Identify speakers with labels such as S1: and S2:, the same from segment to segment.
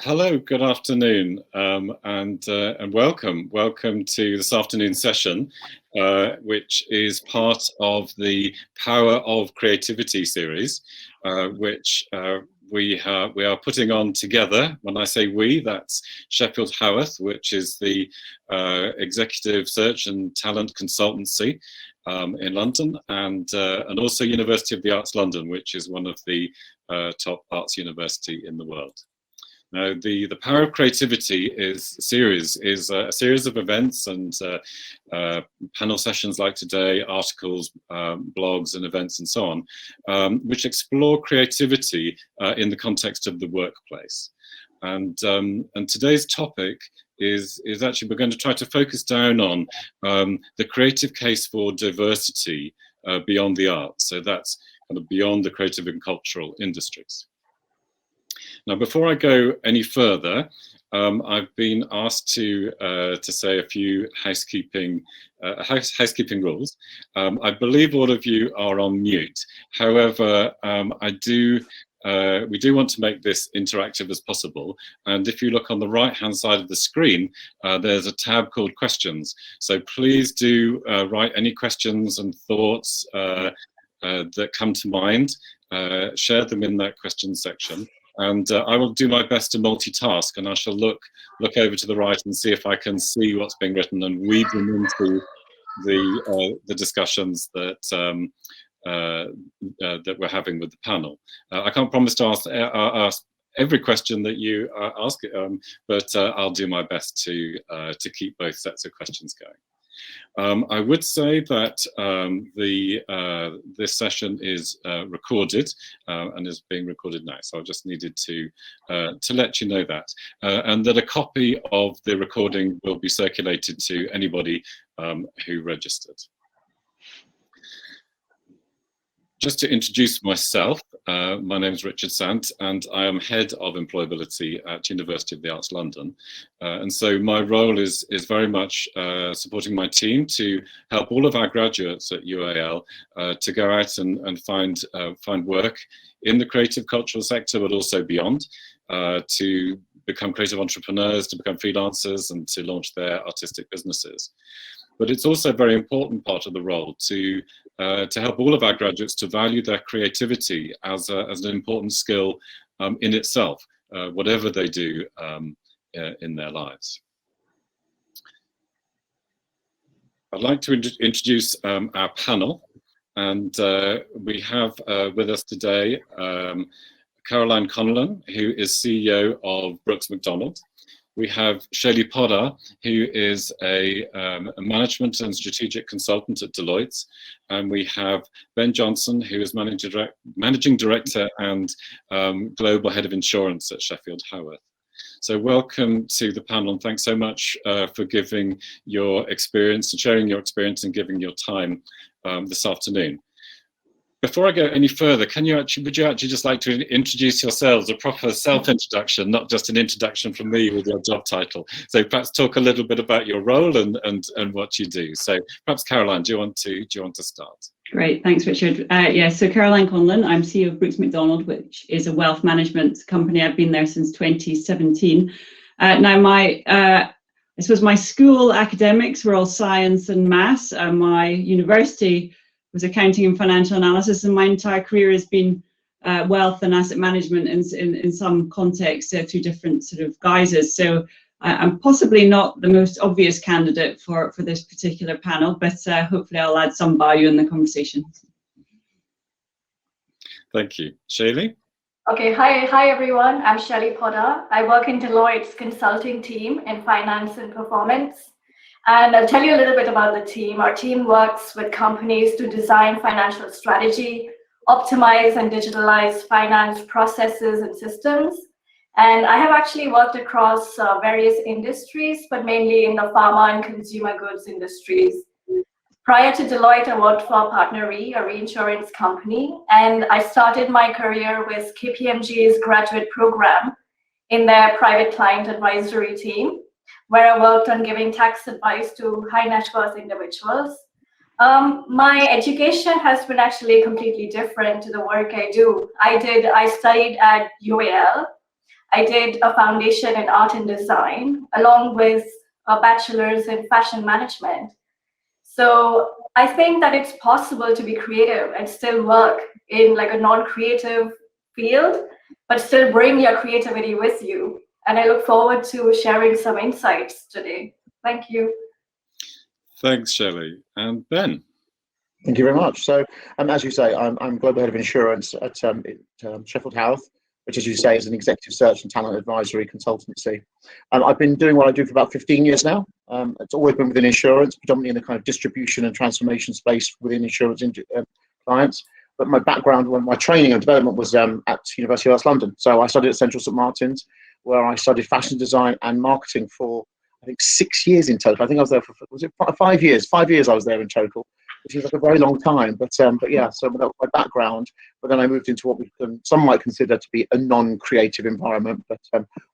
S1: Hello, good afternoon, and welcome. Welcome to this afternoon session, which is part of the Power of Creativity series, which we are putting on together. When I say we, that's Sheffield Haworth, which is the executive search and talent consultancy in London, and also University of the Arts London, which is one of the top arts university in the world. Now, the Power of Creativity is a series of events and panel sessions like today, articles, blogs and events and so on, which explore creativity in the context of the workplace. And today's topic is actually, we're going to try to focus down on the creative case for diversity beyond the arts. So that's kind of beyond the creative and cultural industries. Now, before I go any further, I've been asked to say a few housekeeping rules. I believe all of you are on mute. However, we do want to make this interactive as possible. And if you look on the right-hand side of the screen, there's a tab called Questions. So please do write any questions and thoughts that come to mind. Share them in that questions section. And I will do my best to multitask, and I shall look over to the right and see if I can see what's being written and weave them into the discussions that we're having with the panel. I can't promise to ask every question that you ask, but I'll do my best to keep both sets of questions going. I would say that this session is recorded and is being recorded now, so I just needed to let you know that, and that a copy of the recording will be circulated to anybody who registered. Just to introduce myself, my name is Richard Sant, and I am Head of Employability at University of the Arts London. And so my role is very much supporting my team to help all of our graduates at UAL to go out and find work in the creative cultural sector, but also beyond, to become creative entrepreneurs, to become freelancers, and to launch their artistic businesses. But it's also a very important part of the role to help all of our graduates to value their creativity as an important skill in itself, whatever they do in their lives. I'd like to introduce our panel, and we have with us today Connellan, who is CEO of Macdonald. We have Shaili, who is a management and strategic consultant at Deloitte. And we have Ben Johnson, who is managing director and global head of insurance at Sheffield Haworth. So welcome to the panel, and thanks so much for giving your experience and sharing your experience and giving your time this afternoon. Before I go any further, would you actually just like to introduce yourselves, a proper self-introduction, not just an introduction from me with your job title? So perhaps talk a little bit about your role and what you do. So perhaps Caroline, do you want to start?
S2: Great, thanks, Richard. So Connellan, I'm CEO of Macdonald, which is a wealth management company. I've been there since 2017. Now I suppose my school academics were all science and maths. My university was accounting and financial analysis, and my entire career has been wealth and asset management in some context through different sort of guises. So I'm possibly not the most obvious candidate for this particular panel, but hopefully I'll add some value in the conversation.
S1: Thank you. Shaili?
S3: Okay, hi everyone. I'm Shaili Poddar. I work in Deloitte's consulting team in finance and performance. And I'll tell you a little bit about the team. Our team works with companies to design financial strategy, optimize and digitalize finance processes and systems. And I have actually worked across various industries, but mainly in the pharma and consumer goods industries. Prior to Deloitte, I worked for PartnerRe, a reinsurance company, and I started my career with KPMG's graduate program in their private client advisory team, where I worked on giving tax advice to high net worth individuals. My education has been actually completely different to the work I do. I studied at UAL, I did a foundation in art and design, along with a bachelor's in fashion management. So I think that it's possible to be creative and still work in like a non-creative field, but still bring your creativity with you. And I look forward to sharing some insights today. Thank you.
S1: Thanks, Shaili. And Ben.
S4: Thank you very much. So, as you say, I'm Global Head of Insurance at Sheffield Haworth, which, as you say, is an executive search and talent advisory consultancy. I've been doing what I do for about 15 years now. It's always been within insurance, predominantly in the kind of distribution and transformation space within insurance clients. But my background, my training and development was at University of West London. So I studied at Central St Martin's, where I studied fashion design and marketing for, I think, 6 years in total. I think I was there for, was it 5 years? 5 years I was there in total, which is like a very long time. But yeah, so that was my background. But then I moved into what some might consider to be a non-creative environment. But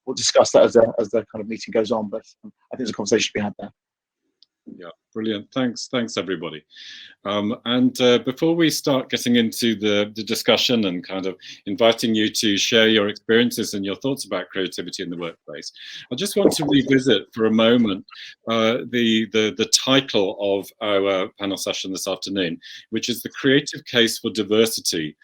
S4: we'll discuss that as the kind of meeting goes on. But I think there's a conversation to be had there.
S1: Yeah, brilliant. Thanks, everybody. And before we start getting into the discussion and kind of inviting you to share your experiences and your thoughts about creativity in the workplace, I just want to revisit for a moment the title of our panel session this afternoon, which is The Creative Case for Diversity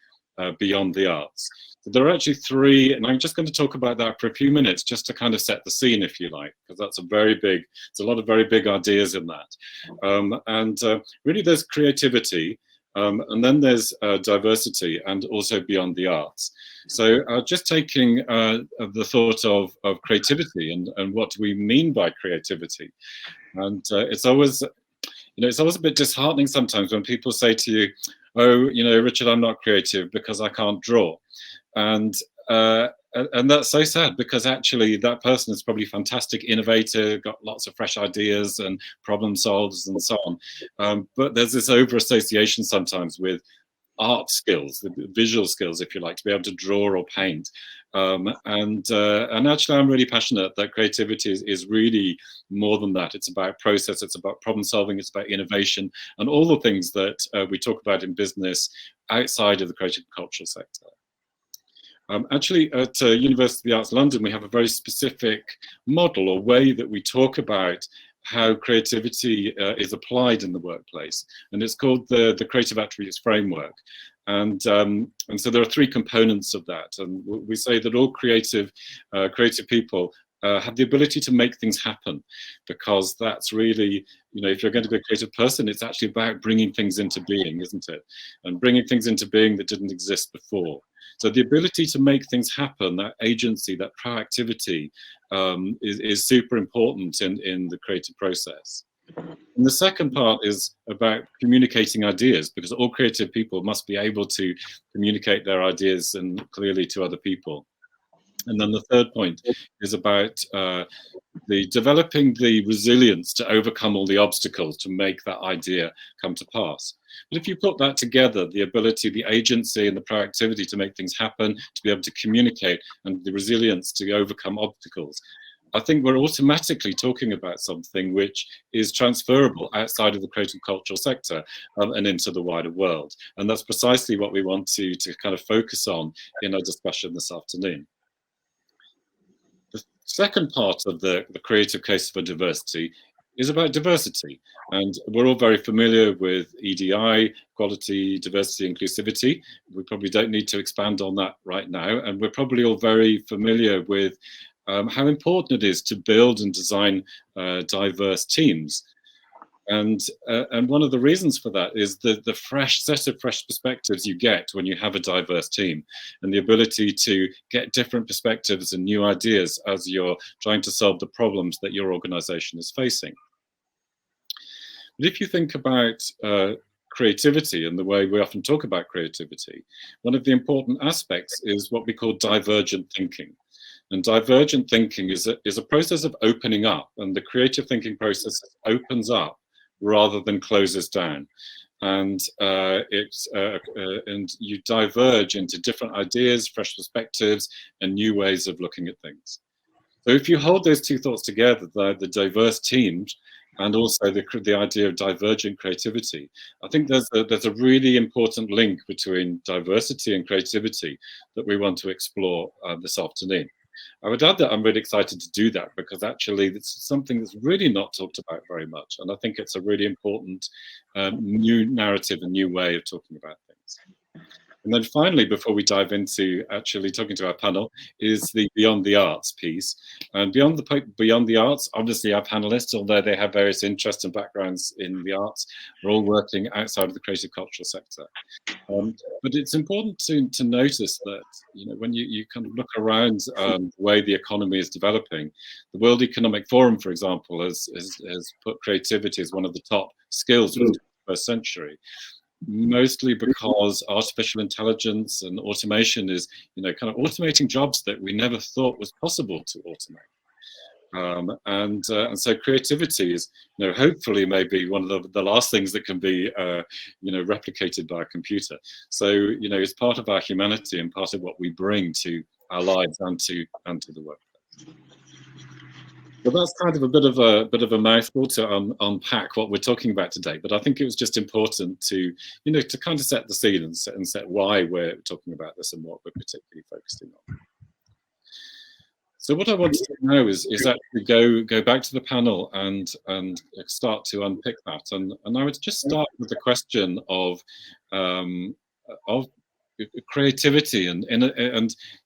S1: Beyond the Arts. So there are actually three, and I'm just going to talk about that for a few minutes, just to kind of set the scene, if you like, because that's it's a lot of very big ideas in that. Really there's creativity, and then there's diversity, and also beyond the arts. So just taking the thought of creativity and what do we mean by creativity. And it's always a bit disheartening sometimes when people say to you, oh, Richard, I'm not creative because I can't draw. And that's so sad, because actually that person is probably fantastic innovator, got lots of fresh ideas and problem solves and so on. But there's this over association sometimes with art skills, the visual skills, if you like, to be able to draw or paint. And actually, I'm really passionate that creativity is really more than that. It's about process, it's about problem solving, it's about innovation, and all the things that we talk about in business outside of the creative and cultural sector. Actually, at University of the Arts London, we have a very specific model or way that we talk about how creativity is applied in the workplace, and it's called the Creative Attributes Framework. And so there are three components of that, and we say that all creative people have the ability to make things happen, because that's really, if you're going to be a creative person, it's actually about bringing things into being, isn't it? And bringing things into being that didn't exist before. So the ability to make things happen, that agency, that proactivity, is super important in the creative process. And the second part is about communicating ideas, because all creative people must be able to communicate their ideas and clearly to other people. And then the third point is about developing the resilience to overcome all the obstacles to make that idea come to pass. But if you put that together, the ability, the agency and the proactivity to make things happen, to be able to communicate, and the resilience to overcome obstacles, I think we're automatically talking about something which is transferable outside of the creative cultural sector and into the wider world. And that's precisely what we want to kind of focus on in our discussion this afternoon. The second part of the creative case for diversity is about diversity. And we're all very familiar with EDI, equality, diversity, inclusivity. We probably don't need to expand on that right now. And we're probably all very familiar with how important it is to build and design diverse teams. And one of the reasons for that is the fresh set of fresh perspectives you get when you have a diverse team, and the ability to get different perspectives and new ideas as you're trying to solve the problems that your organization is facing. But if you think about creativity and the way we often talk about creativity, one of the important aspects is what we call divergent thinking. And divergent thinking is a process of opening up, and the creative thinking process opens up rather than closes down. And and you diverge into different ideas, fresh perspectives, and new ways of looking at things. So if you hold those two thoughts together, the diverse teams and also the idea of divergent creativity, I think there's a really important link between diversity and creativity that we want to explore this afternoon. I would add that I'm really excited to do that, because actually it's something that's really not talked about very much, and I think it's a really important new narrative, a new way of talking about things. And then finally, before we dive into actually talking to our panel, is the Beyond the Arts piece. And beyond the arts, obviously our panelists, although they have various interests and backgrounds in the arts, are all working outside of the creative cultural sector. But it's important to notice that, you know, when you kind of look around the way the economy is developing, the World Economic Forum, for example, has put creativity as one of the top skills of the 21st century. Mostly because artificial intelligence and automation is, you know, kind of automating jobs that we never thought was possible to automate. And so creativity is, you know, hopefully maybe one of the last things that can be, you know, replicated by a computer. So, you know, it's part of our humanity and part of what we bring to our lives and to the workplace. Well, that's kind of a bit of a mouthful to unpack what we're talking about today. But I think it was just important to, you know, to kind of set the scene and set why we're talking about this and what we're particularly focusing on. So what I wanted to know is actually go back to the panel and start to unpick that. And I would just start with the question of creativity and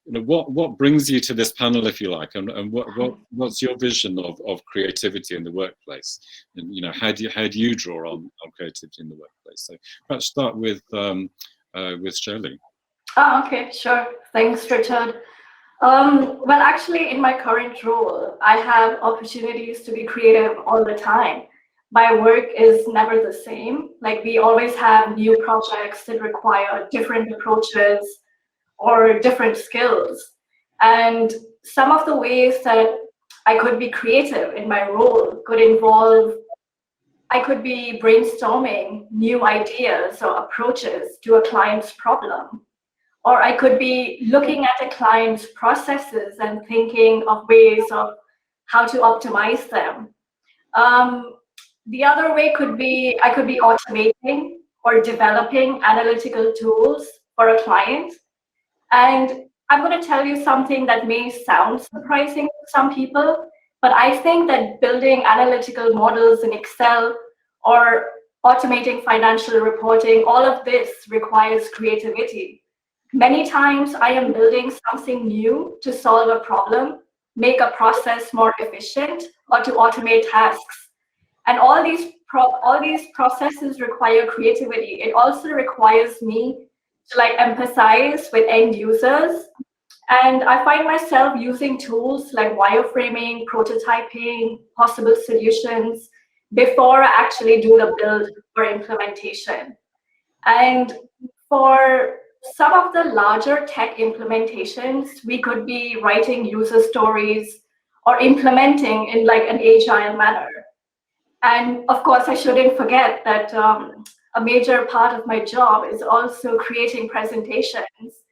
S1: you know, what brings you to this panel, if you like, and what's your vision of creativity in the workplace, and, you know, how do you draw on creativity in the workplace? So perhaps start with Shaili.
S3: Oh, okay, sure. Thanks, Richard. Well, actually, in my current role, I have opportunities to be creative all the time. My work is never the same. Like, we always have new projects that require different approaches or different skills. And some of the ways that I could be creative in my role could involve, I could be brainstorming new ideas or approaches to a client's problem. Or I could be looking at a client's processes and thinking of ways of how to optimize them. The other way could be, I could be automating or developing analytical tools for a client. And I'm going to tell you something that may sound surprising to some people, but I think that building analytical models in Excel or automating financial reporting, all of this requires creativity. Many times I am building something new to solve a problem, make a process more efficient, or to automate tasks. And all these processes require creativity. It also requires me to like empathize with end users. And I find myself using tools like wireframing, prototyping, possible solutions before I actually do the build or implementation. And for some of the larger tech implementations, we could be writing user stories or implementing in like an agile manner. And of course, I shouldn't forget that a major part of my job is also creating presentations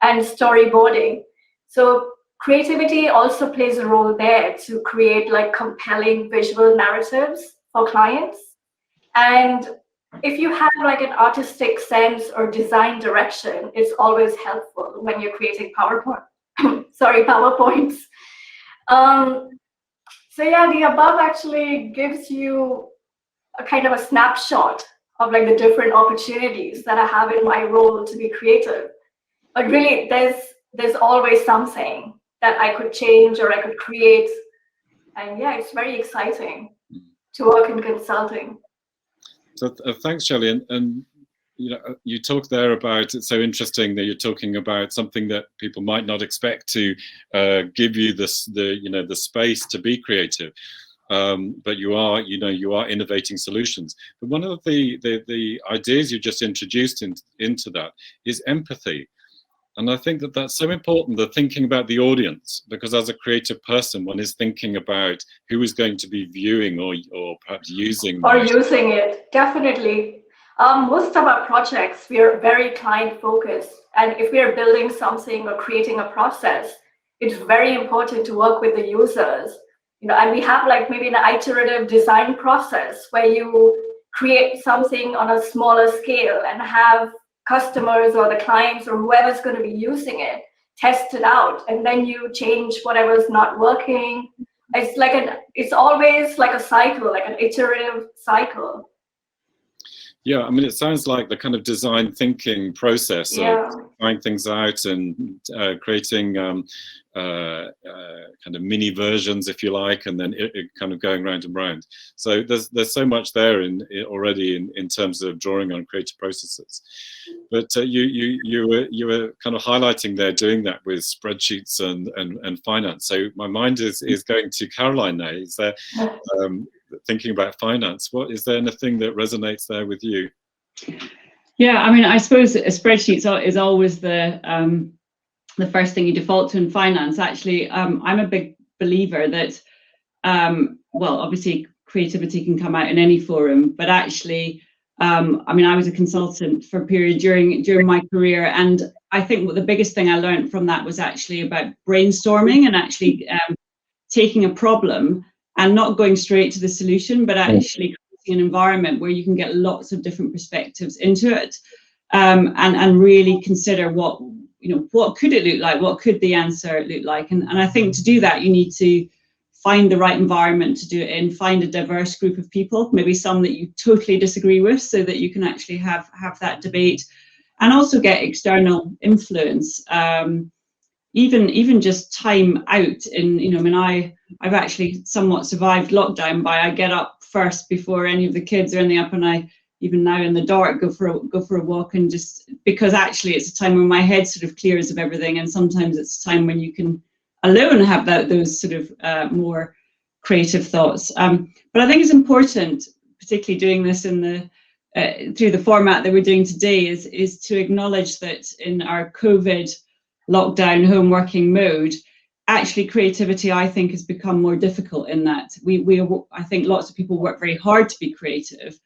S3: and storyboarding. So creativity also plays a role there to create like compelling visual narratives for clients. And if you have like an artistic sense or design direction, it's always helpful when you're creating PowerPoints. So yeah, the above actually gives you a kind of a snapshot of like the different opportunities that I have in my role to be creative. But really, there's always something that I could change or I could create. And yeah, it's very exciting to work in consulting.
S1: So thanks, Shaili. And you know, you talk there about, it's so interesting that you're talking about something that people might not expect to give you the space to be creative, but you are innovating solutions. But one of the ideas you just introduced into that is empathy. And I think that that's so important, the thinking about the audience, because as a creative person, one is thinking about who is going to be viewing or perhaps using.
S3: Or using it, definitely. Most of our projects, we are very client focused. And if we are building something or creating a process, it's very important to work with the users. You know, and we have like maybe an iterative design process where you create something on a smaller scale and have customers or the clients or whoever's going to be using it test it out, and then you change whatever's not working. It's always like a cycle, like an iterative cycle.
S1: Yeah, I mean, it sounds like the kind of design thinking process of trying things out and creating kind of mini versions, if you like, and then it kind of going round and round. So there's so much there already in terms of drawing on creative processes. But you were kind of highlighting there doing that with spreadsheets and finance. So my mind is going to Caroline now. Is there thinking about finance? Is there anything that resonates there with you?
S2: Yeah, I mean, I suppose a spreadsheet is always the first thing you default to in finance. Actually, I'm a big believer that, well, obviously creativity can come out in any forum, but actually, I mean, I was a consultant for a period during my career, and I think what the biggest thing I learned from that was actually about brainstorming and actually taking a problem and not going straight to the solution, but actually creating an environment where you can get lots of different perspectives into it, and really consider what could it look like, what could the answer look like, and I think to do that you need to find the right environment to do it in, find a diverse group of people, maybe some that you totally disagree with, so that you can actually have that debate, and also get external influence. Even just time out I've actually somewhat survived lockdown by I get up first before any of the kids are in the up, and I even now in the dark go for a walk, and just because actually it's a time when my head sort of clears of everything, and sometimes it's a time when you can alone have those sort of more creative thoughts. But I think it's important, particularly doing this in through the format that we're doing today, is to acknowledge that in our COVID lockdown home working mode, actually creativity, I think, has become more difficult in that I think lots of people work very hard to be creative.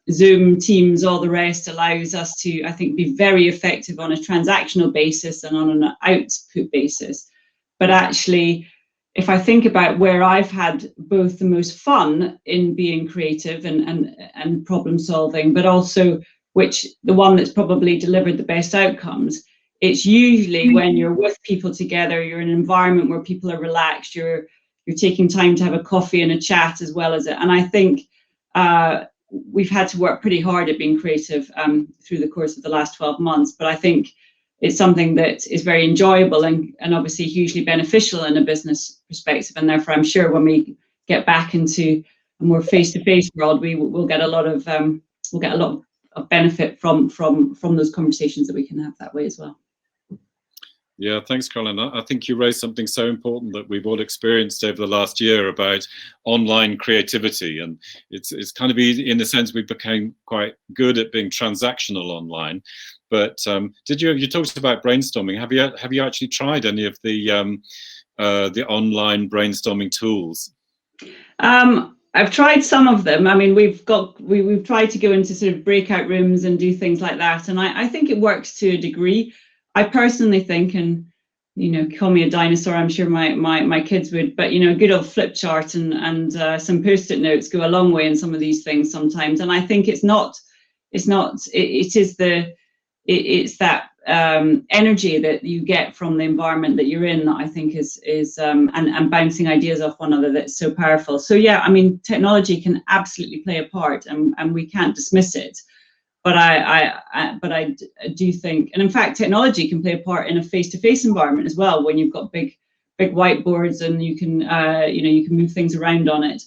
S2: Zoom, Teams, all the rest allows us to, I think, be very effective on a transactional basis and on an output basis. But actually, if I think about where I've had both the most fun in being creative and problem solving, but also the one that's probably delivered the best outcomes, it's usually when you're with people together, you're in an environment where people are relaxed, you're taking time to have a coffee and a chat as well as it. And I think we've had to work pretty hard at being creative through the course of the last 12 months. But I think it's something that is very enjoyable and obviously hugely beneficial in a business perspective. And therefore, I'm sure when we get back into a more face-to-face world, we'll get a lot of benefit from those conversations that we can have that way as well.
S1: Yeah, thanks, Colin. I think you raised something so important that we've all experienced over the last year about online creativity, and it's kind of easy in the sense we became quite good at being transactional online. But you talked about brainstorming? Have you actually tried any of the online brainstorming tools?
S2: I've tried some of them. I mean, we've tried to go into sort of breakout rooms and do things like that, and I think it works to a degree. I personally think, and call me a dinosaur, I'm sure my kids would, but a good old flip chart and some post-it notes go a long way in some of these things sometimes. And I think it's that energy that you get from the environment that you're in that I think is and bouncing ideas off one another that's so powerful. So yeah, I mean, technology can absolutely play a part, and we can't dismiss it. But I do think, and in fact, technology can play a part in a face-to-face environment as well, when you've got big whiteboards and you can move things around on it.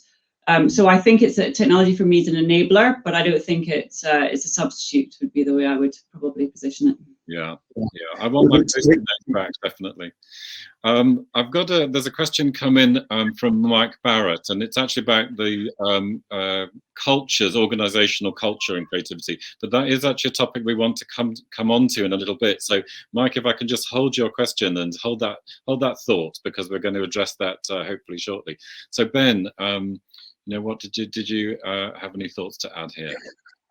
S2: So I think technology for me is an enabler, but I don't think it's a substitute, would be the way I would probably position it.
S1: Yeah, I want my post-it notes back, definitely. There's a question come in from Mike Barrett, and it's actually about the cultures, organizational culture and creativity. But that is actually a topic we want to come on to in a little bit. So, Mike, if I can just hold your question and hold that thought, because we're going to address that hopefully shortly. So, Ben, what did you have any thoughts to add here?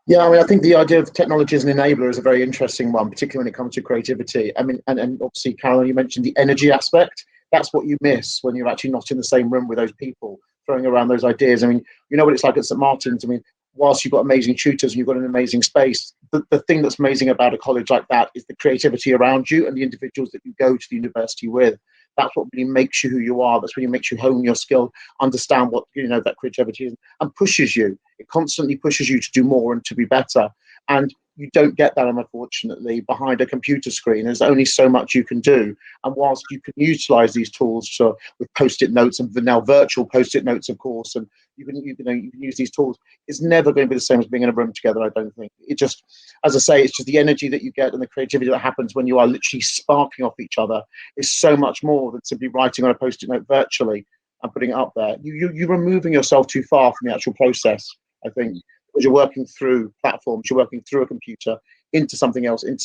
S4: Yeah, I mean, I think the idea of technology as an enabler is a very interesting one, particularly when it comes to creativity. I mean, and obviously, Caroline, you mentioned the energy aspect. That's what you miss when you're actually not in the same room with those people throwing around those ideas. I mean, you know what it's like at St. Martin's. I mean, whilst you've got amazing tutors and you've got an amazing space, the thing that's amazing about a college like that is the creativity around you and the individuals that you go to the university with. That's what really makes you who you are. That's really makes you hone your skill, understand what, you know, that creativity is, and pushes you. It constantly pushes you to do more and to be better. And you don't get that, unfortunately, behind a computer screen. There's only so much you can do. And whilst you can utilize these tools with post-it notes and now virtual post-it notes, of course, and you can use these tools, it's never going to be the same as being in a room together, I don't think. It just, as I say, it's just the energy that you get and the creativity that happens when you are literally sparking off each other is so much more than simply writing on a post-it note virtually and putting it up there. You're removing yourself too far from the actual process, I think. Because you're working through platforms, you're working through a computer into something else, and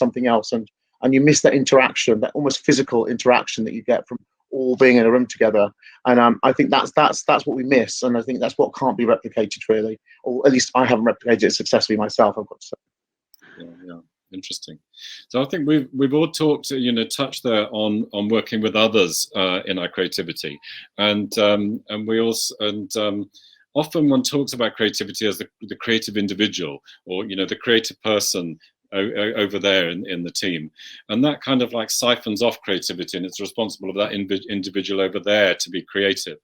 S4: you miss that interaction, that almost physical interaction that you get from all being in a room together. And I think that's what we miss, and I think that's what can't be replicated, really, or at least I haven't replicated it successfully myself, I've got to say.
S1: Yeah. Interesting. So I think we've all talked, touched there on working with others in our creativity, and we also often one talks about creativity as the creative individual, or the creative person over there in the team, and that kind of like siphons off creativity, and it's responsible of that individual over there to be creative.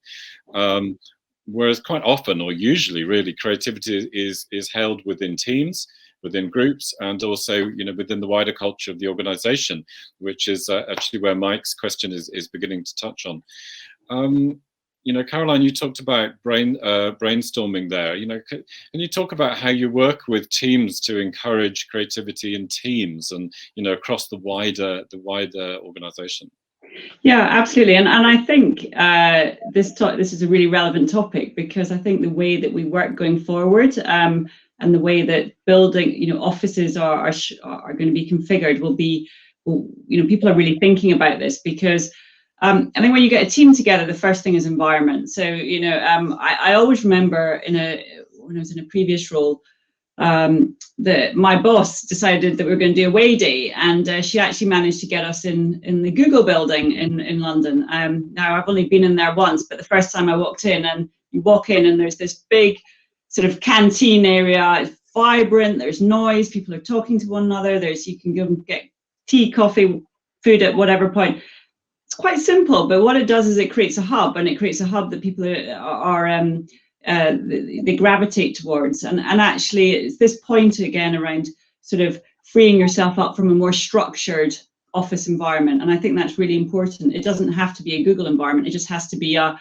S1: Whereas quite often, or usually, really, creativity is held within teams, within groups, and also within the wider culture of the organisation, which is actually where Mike's question is beginning to touch on. Caroline, you talked about brainstorming there. Can you talk about how you work with teams to encourage creativity in teams and across the wider organisation?
S2: Yeah, absolutely, and I think this is a really relevant topic, because I think the way that we work going forward, and the way that building offices are going to be configured will be, people are really thinking about this, because I think when you get a team together, the first thing is environment. So, I always remember when I was in a previous role, that my boss decided that we were going to do a away day, and she actually managed to get us in the Google building in London. Now, I've only been in there once, but the first time I walked in, and you walk in and there's this big sort of canteen area, it's vibrant, there's noise, people are talking to one another, you can go and get tea, coffee, food at whatever point. It's quite simple, but what it does is it creates a hub, and it creates a hub that people they gravitate towards. And actually, it's this point again around sort of freeing yourself up from a more structured office environment. And I think that's really important. It doesn't have to be a Google environment. It just has to be I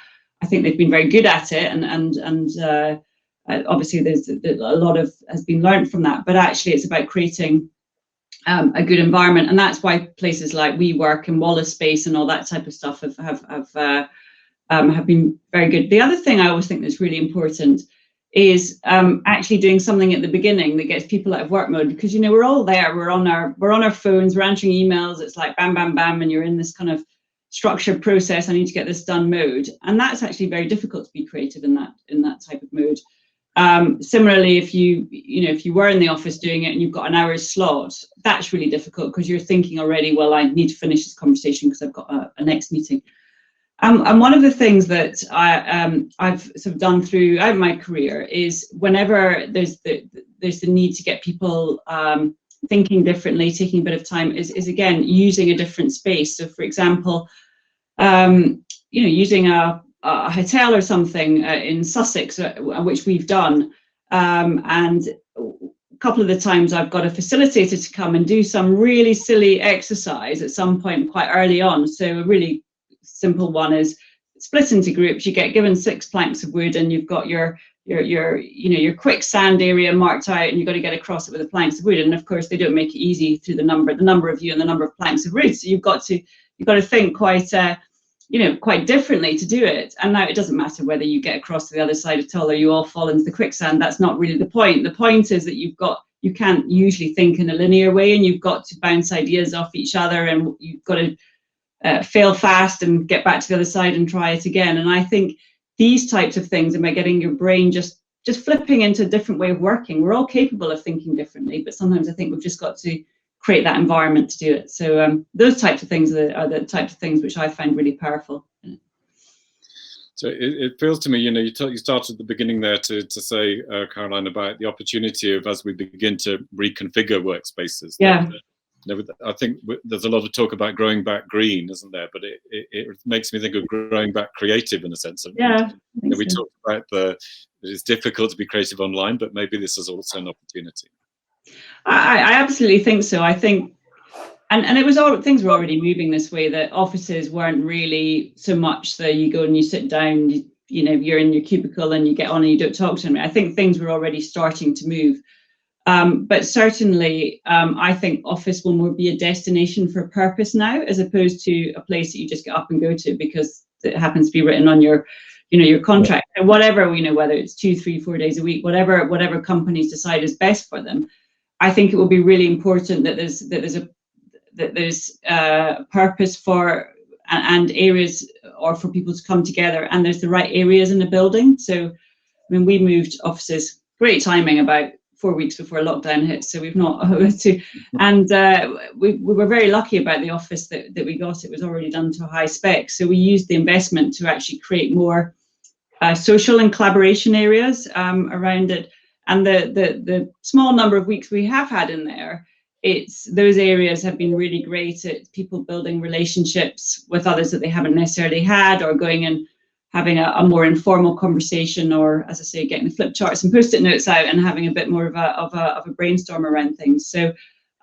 S2: think they've been very good at it, and obviously there's a lot has been learned from that. But actually, it's about creating a good environment, and that's why places like WeWork and Wallace Space and all that type of stuff have been very good. The other thing I always think that's really important is actually doing something at the beginning that gets people out of work mode, because we're all there, we're on our phones, we're answering emails, it's like bam bam bam, and you're in this kind of structured process, I need to get this done mode, and that's actually very difficult to be creative in that type of mode. Similarly, if you were in the office doing it and you've got an hour's slot, that's really difficult, because you're thinking already, well, I need to finish this conversation because I've got a next meeting. And one of the things that I've sort of done throughout my career is whenever there's the need to get people thinking differently, taking a bit of time, is again using a different space. So, for example, using a hotel or something in Sussex, which we've done, and a couple of the times I've got a facilitator to come and do some really silly exercise at some point quite early on. So a really simple one is split into groups. You get given 6 planks of wood, and you've got your quicksand area marked out, and you've got to get across it with the planks of wood. And of course, they don't make it easy through the number of you and the number of planks of wood. So you've got to think quite quite differently to do it. And now it doesn't matter whether you get across to the other side at all or you all fall into the quicksand. That's not really the point. The point is that you can't usually think in a linear way, and you've got to bounce ideas off each other, and you've got to fail fast and get back to the other side and try it again. And I think these types of things, am I getting your brain just flipping into a different way of working? We're all capable of thinking differently, but sometimes I think we've just got to create that environment to do it. So those types of things are the types of things which I find really powerful.
S1: So it feels to me, you know, you started at the beginning there to say, Caroline, about the opportunity of, as we begin to reconfigure workspaces.
S2: Yeah.
S1: I think there's a lot of talk about growing back green, isn't there? But it makes me think of growing back creative in a sense.
S2: Yeah.
S1: You know, we talked about that it's difficult to be creative online, but maybe this is also an opportunity.
S2: I absolutely think so. I think, and it was all, things were already moving this way, that offices weren't really so much that you go and you sit down, you know, you're in your cubicle and you get on and you don't talk to them. I think things were already starting to move. But certainly, I think office will more be a destination for purpose now, as opposed to a place that you just get up and go to because it happens to be written on your, you know, your contract. And whatever, you know, whether it's 2, 3, 4 days a week, whatever companies decide is best for them. I think it will be really important that there's purpose for and areas, or for people to come together, and there's the right areas in the building. So, I mean, we moved offices, great timing, about 4 weeks before lockdown hit, so we've not to, and we were very lucky about the office that we got. It was already done to a high spec, so we used the investment to actually create more social and collaboration areas around it. And the small number of weeks we have had in there, those areas have been really great at people building relationships with others that they haven't necessarily had, or going and having a more informal conversation, or, as I say, getting the flip charts and post-it notes out and having a bit more of a brainstorm around things. So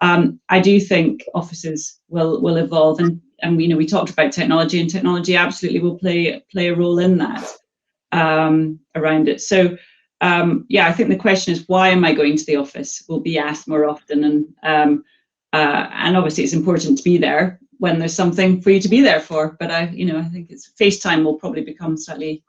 S2: I do think offices will evolve, and you know, we talked about technology, and technology absolutely will play a role in that around it. So yeah, I think the question is, why am I going to the office, will be asked more often, and obviously it's important to be there when there's something for you to be there for. But I think it's FaceTime will probably become slightly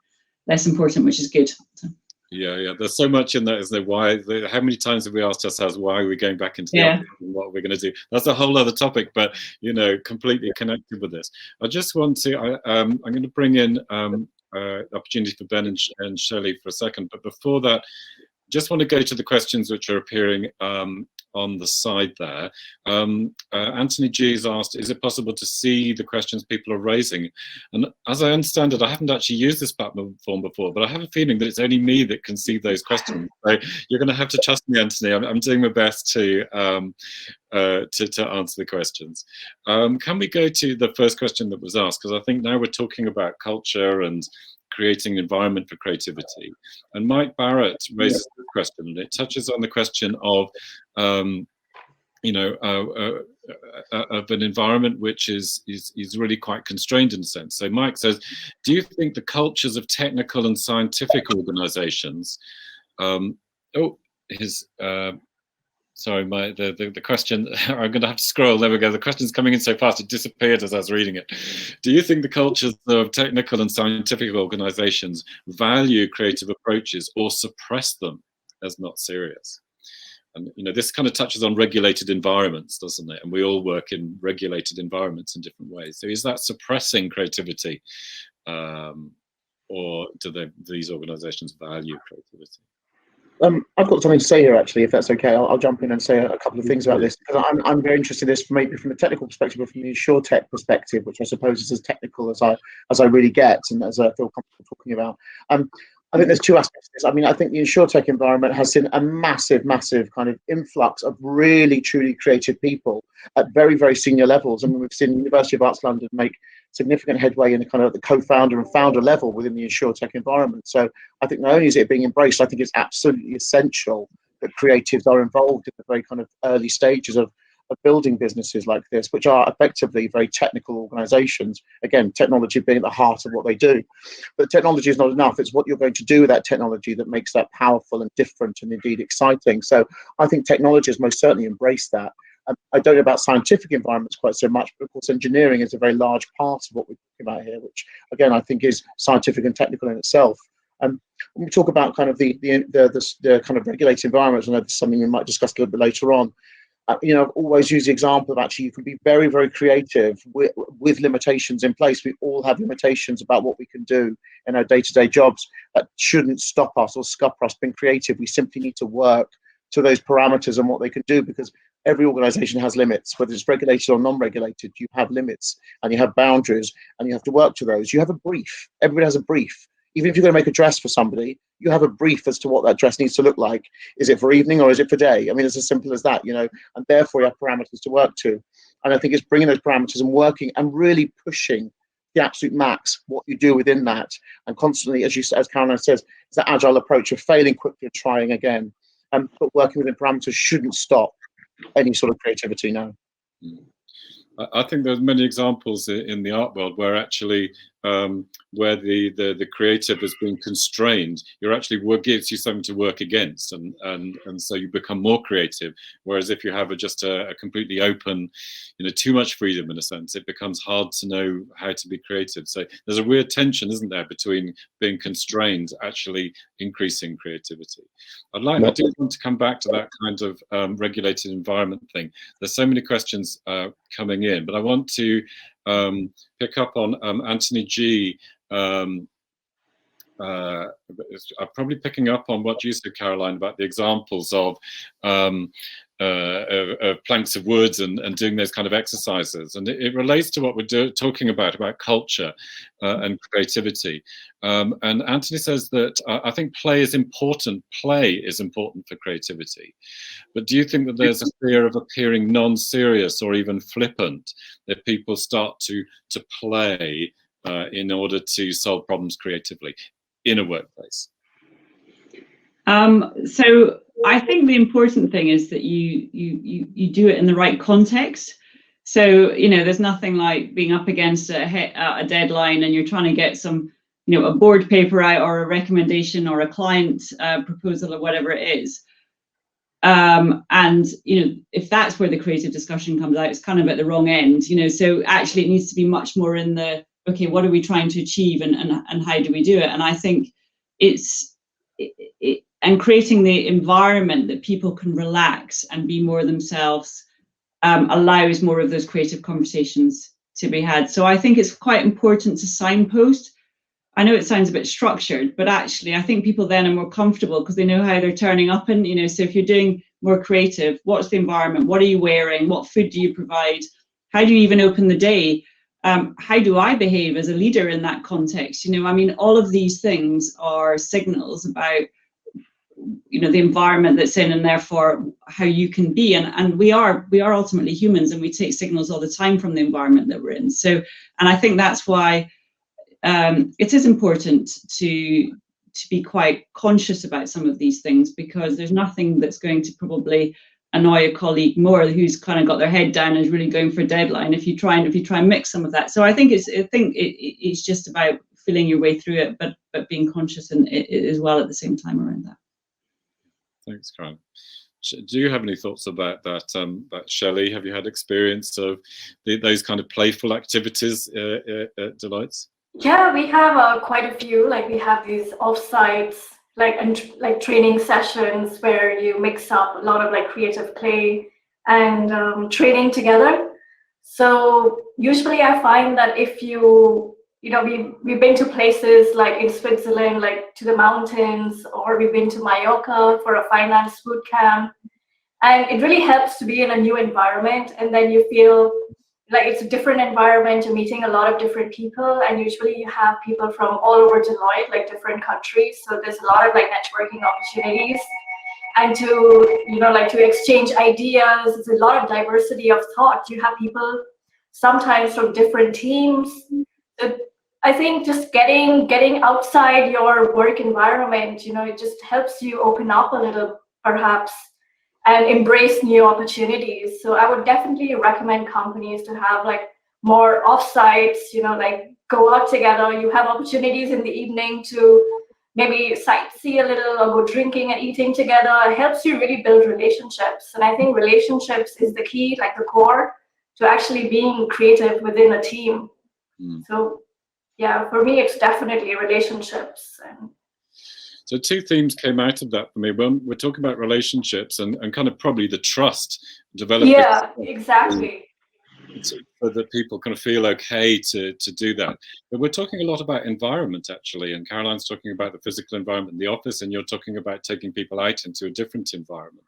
S2: less important, which is good. So.
S1: Yeah. There's so much in that, isn't there? Why? How many times have we asked ourselves, why are we going back into the office, and what are we going to do? That's a whole other topic, but you know, completely connected with this. I just want to. I'm going to bring in opportunity for Ben and Shaili for a second, but before that, just want to go to the questions which are appearing on the side there. Anthony G has asked, is it possible to see the questions people are raising? And as I understand it, I haven't actually used this platform before, but I have a feeling that it's only me that can see those questions. So you're going to have to trust me, Anthony. I'm doing my best to answer the questions. Can we go to the first question that was asked? Because I think now we're talking about culture and creating an environment for creativity. And Mike Barrett raises the question, and it touches on the question of, of an environment which is really quite constrained in a sense. So Mike says, do you think the cultures of technical and scientific organizations, sorry, the question, I'm going to have to scroll. There we go. The question's coming in so fast, it disappeared as I was reading it. Do you think the cultures of technical and scientific organizations value creative approaches or suppress them as not serious? And, you know, this kind of touches on regulated environments, doesn't it? And we all work in regulated environments in different ways. So is that suppressing creativity, or do these organizations value creativity?
S4: I've got something to say here, actually, if that's okay. I'll jump in and say a couple of things about this, because I'm very interested in this, maybe from a technical perspective, or from the InsurTech perspective, which I suppose is as technical as I really get, and as I feel comfortable talking about. I think there's two aspects to this. I mean, I think the InsurTech environment has seen a massive kind of influx of really, truly creative people at very, very senior levels. I mean, we've seen University of Arts London make significant headway in the kind of the co-founder and founder level within the InsurTech environment. So I think not only is it being embraced, I think it's absolutely essential that creatives are involved in the very kind of early stages of building businesses like this, which are effectively very technical organizations. Again, technology being at the heart of what they do. But technology is not enough. It's what you're going to do with that technology that makes that powerful and different and indeed exciting. So I think technology has most certainly embraced that. I don't know about scientific environments quite so much, but of course engineering is a very large part of what we're talking about here, which again I think is scientific and technical in itself. When we talk about kind of the kind of regulated environments, I know this is something we might discuss a little bit later on. I've always used the example of actually you can be very, very creative with limitations in place. We all have limitations about what we can do in our day-to-day jobs. That shouldn't stop us or scupper us being creative. We simply need to work to those parameters and what they can do, because every organization has limits, whether it's regulated or non-regulated. You have limits and you have boundaries and you have to work to those. You have a brief. Everybody has a brief. even if you're going to make a dress for somebody, you have a brief as to what that dress needs to look like. Is it for evening or is it for day? I mean, it's as simple as that, and therefore you have parameters to work to. And I think it's bringing those parameters and working and really pushing the absolute max, what you do within that. And constantly, as Connellan says, it's that agile approach of failing quickly and trying again. But working within parameters shouldn't stop any sort of creativity now.
S1: I think there's many examples in the art world where actually where the creative has been constrained, gives you something to work against, and so you become more creative. Whereas if you have just a completely open, too much freedom in a sense, it becomes hard to know how to be creative. So there's a weird tension, isn't there, between being constrained actually increasing creativity. I do want to come back to that kind of regulated environment thing. There's so many questions coming in, but I want to pick up on Anthony G. Probably picking up on what you said, Caroline, about the examples of planks of wood and doing those kind of exercises, and it relates to what we're talking about culture and creativity. And Anthony says that I think play is important. Play is important for creativity, but do you think that there's a fear of appearing non-serious or even flippant if people start to play in order to solve problems creatively in a workplace?
S2: So I think the important thing is that you do it in the right context. So there's nothing like being up against a deadline and you're trying to get some a board paper out or a recommendation or a client proposal or whatever it is. And if that's where the creative discussion comes out, it's kind of at the wrong end. So actually it needs to be much more in the okay, what are we trying to achieve and how do we do it? And I think and creating the environment that people can relax and be more themselves allows more of those creative conversations to be had. So I think it's quite important to signpost. I know it sounds a bit structured, but actually I think people then are more comfortable because they know how they're turning up. And, so if you're doing more creative, what's the environment? What are you wearing? What food do you provide? How do you even open the day? How do I behave as a leader in that context? All of these things are signals about the environment that's in, and therefore how you can be. And we are ultimately humans, and we take signals all the time from the environment that we're in. So, and I think that's why it is important to be quite conscious about some of these things, because there's nothing that's going to probably annoy a colleague more who's kind of got their head down and is really going for a deadline if you try and mix some of that. So I think it's just about feeling your way through it, but being conscious and as well at the same time around that.
S1: Thanks, Karen. Do you have any thoughts about that, Shaili? Have you had experience of those kind of playful activities at Deloitte?
S3: Yeah, we have quite a few. Like we have these offsites, like training sessions where you mix up a lot of creative play and training together. So usually I find that if we've been to places like in Switzerland, like to the mountains, or we've been to Mallorca for a finance boot camp, and it really helps to be in a new environment, and then you feel like it's a different environment. You're meeting a lot of different people, and usually you have people from all over Deloitte, like different countries. So there's a lot of networking opportunities, and to exchange ideas. There's a lot of diversity of thought. You have people sometimes from different teams. I think just getting outside your work environment, it just helps you open up a little, perhaps, and embrace new opportunities. So I would definitely recommend companies to have more offsites, go out together. You have opportunities in the evening to maybe sightsee a little or go drinking and eating together. It helps you really build relationships. And I think relationships is the key, the core to actually being creative within a team. So yeah, for me, it's definitely relationships.
S1: So two themes came out of that for me. When we're talking about relationships and kind of probably the trust developed.
S3: Yeah, exactly.
S1: so that people kind of feel okay to do that. But we're talking a lot about environment, actually, and Caroline's talking about the physical environment in the office, and you're talking about taking people out into a different environment.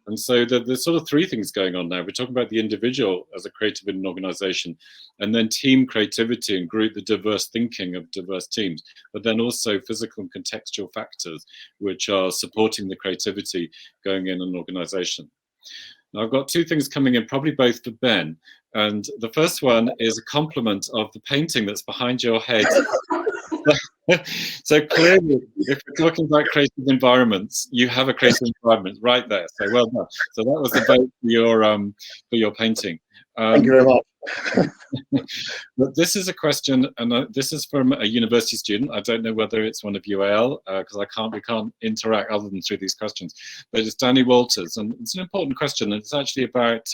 S1: And so there's sort of three things going on now. We're talking about the individual as a creative in an organization, and then team creativity and group, the diverse thinking of diverse teams, but then also physical and contextual factors, which are supporting the creativity going in an organization. Now, I've got two things coming in, probably both for Ben. And the first one is a compliment of the painting that's behind your head. So clearly, if we're talking about creative environments, you have a creative environment right there. So well done. So that was the vote for your painting.
S4: Thank you very much.
S1: But this is a question, and this is from a university student. I don't know whether it's one of UAL, because we can't interact other than through these questions. But it's Danny Walters, and it's an important question. And it's actually about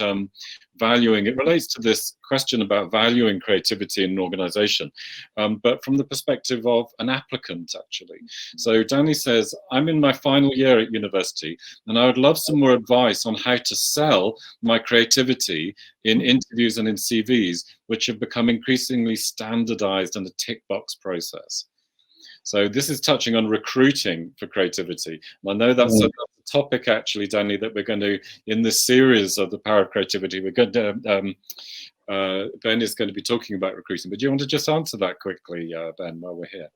S1: valuing. It relates to this question about valuing creativity in an organisation, but from the perspective of an applicant, actually. So Danny says, I'm in my final year at university, and I would love some more advice on how to sell my creativity in interviews and in CVs, which have become increasingly standardized and a tick box process. So this is touching on recruiting for creativity. And I know that's a topic, actually, Danny, that we're going to, in this series of the power of creativity, we're going to, Ben is going to be talking about recruiting. But do you want to just answer that quickly, Ben, while we're here?